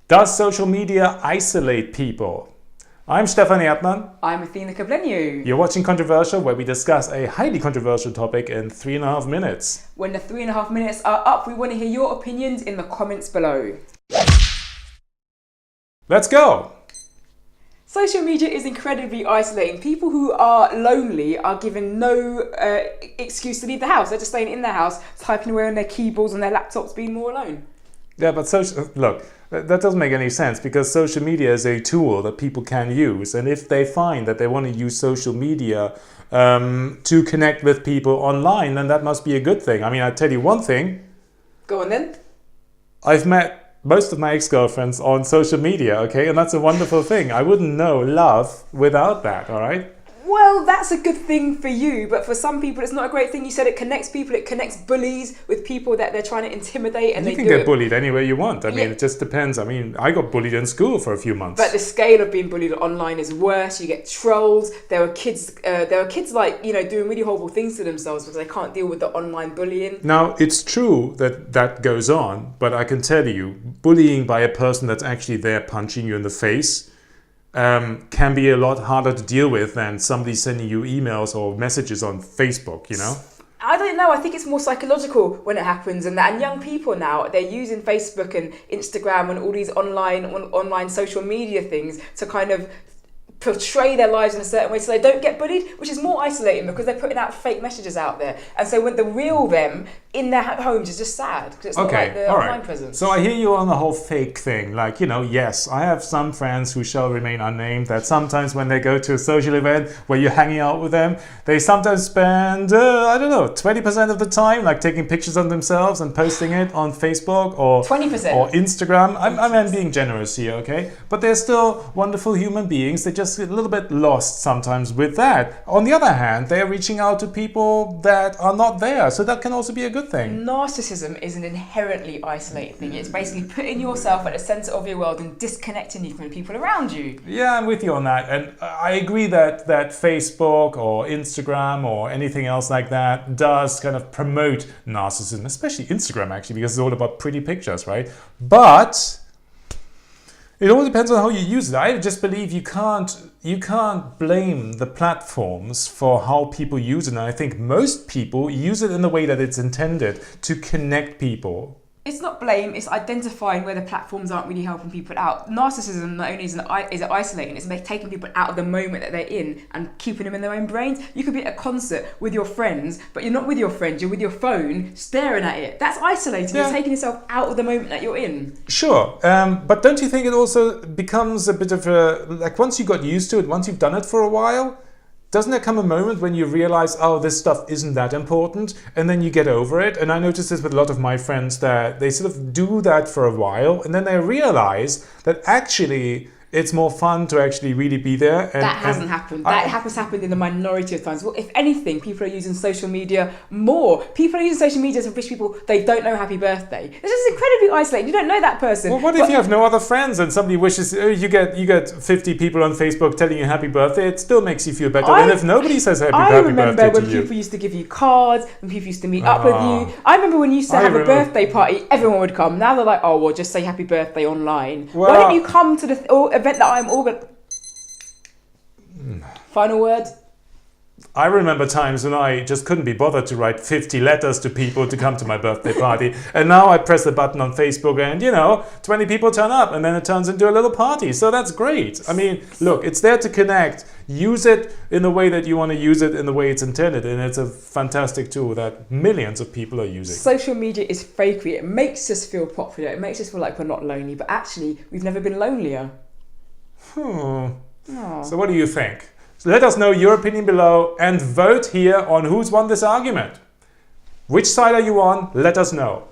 Does social media isolate people? I'm Stefan Erdmann. I'm Athena Koblenyu. You're watching Controversial, where we discuss a highly controversial topic in 3.5 minutes. When the 3.5 minutes are up, we want to hear your opinions in the comments below. Let's go! Social media is incredibly isolating. People who are lonely are given no excuse to leave the house. They're just staying in their house, typing away on their keyboards and their laptops, being more alone. Yeah, but look, that doesn't make any sense, because social media is a tool that people can use. And if they find that they want to use social media to connect with people online, then that must be a good thing. I mean, I tell you one thing. Go on then. I've met most of my ex-girlfriends on social media, okay? And that's a wonderful thing. I wouldn't know love without that, all right? Well, that's a good thing for you, but for some people it's not a great thing. You said it connects people, it connects bullies with people that they're trying to intimidate, and you can get bullied anywhere you want. I mean, it just depends. I mean, I got bullied in school for a few months. But the scale of being bullied online is worse. You get trolls. There are kids like, you know, doing really horrible things to themselves because they can't deal with the online bullying. Now, it's true that that goes on, but I can tell you, bullying by a person that's actually there punching you in the face can be a lot harder to deal with than somebody sending you emails or messages on Facebook, you know? I don't know. I think it's more psychological when it happens, and young people now, they're using Facebook and Instagram and all these online social media things to kind of portray their lives in a certain way so they don't get bullied, which is more isolating because they're putting out fake messages out there. And so when the real them in their homes is just sad because it's not like the online presence. So I hear you on the whole fake thing. Like, you know, yes, I have some friends who shall remain unnamed that sometimes when they go to a social event where you're hanging out with them, they sometimes spend, 20% of the time like taking pictures of themselves and posting it on Facebook or 20% or Instagram. I'm being generous here, okay? But they're still wonderful human beings. They just get a little bit lost sometimes with that. On the other hand, they're reaching out to people that are not there. So that can also be a good thing. Narcissism is an inherently isolating thing. It's basically putting yourself at the center of your world and disconnecting you from the people around you. Yeah, I'm with you on that. And I agree that Facebook or Instagram or anything else like that does kind of promote narcissism, especially Instagram actually, because it's all about pretty pictures, right? But it all depends on how you use it. I just believe you can't blame the platforms for how people use it. And I think most people use it in the way that it's intended, to connect people. It's not blame, it's identifying where the platforms aren't really helping people out. Narcissism not only is it isolating, it's taking people out of the moment that they're in and keeping them in their own brains. You could be at a concert with your friends, but you're not with your friends, you're with your phone, staring at it. That's isolating. Yeah. You're taking yourself out of the moment that you're in. Sure, but don't you think it also becomes a bit of a, like once you got used to it, once you've done it for a while, doesn't there come a moment when you realize, oh, this stuff isn't that important, and then you get over it? And I notice this with a lot of my friends, that they sort of do that for a while, and then they realize that actually it's more fun to actually really be there. And, that hasn't happened. That has happened in the minority of times. Well, if anything, people are using social media more. People are using social media to wish people they don't know happy birthday. This is incredibly isolating. You don't know that person. Well, what if you have no other friends and somebody wishes, you get 50 people on Facebook telling you happy birthday? It still makes you feel better than if nobody says happy birthday to you. I remember when people used to give you cards, when people used to meet up with you. I remember when you used to have a birthday party, everyone would come. Now they're like, oh, well, just say happy birthday online. Well, why don't you come to the event that I'm organising? Final word? I remember times when I just couldn't be bothered to write 50 letters to people to come to my birthday party. And now I press the button on Facebook and, 20 people turn up and then it turns into a little party. So that's great. I mean, look, it's there to connect. Use it in the way that you want to use it, in the way it's intended. And it's a fantastic tool that millions of people are using. Social media is fakery. It makes us feel popular. It makes us feel like we're not lonely. But actually, we've never been lonelier. So what do you think? So let us know your opinion below and vote here on who's won this argument. Which side are you on? Let us know.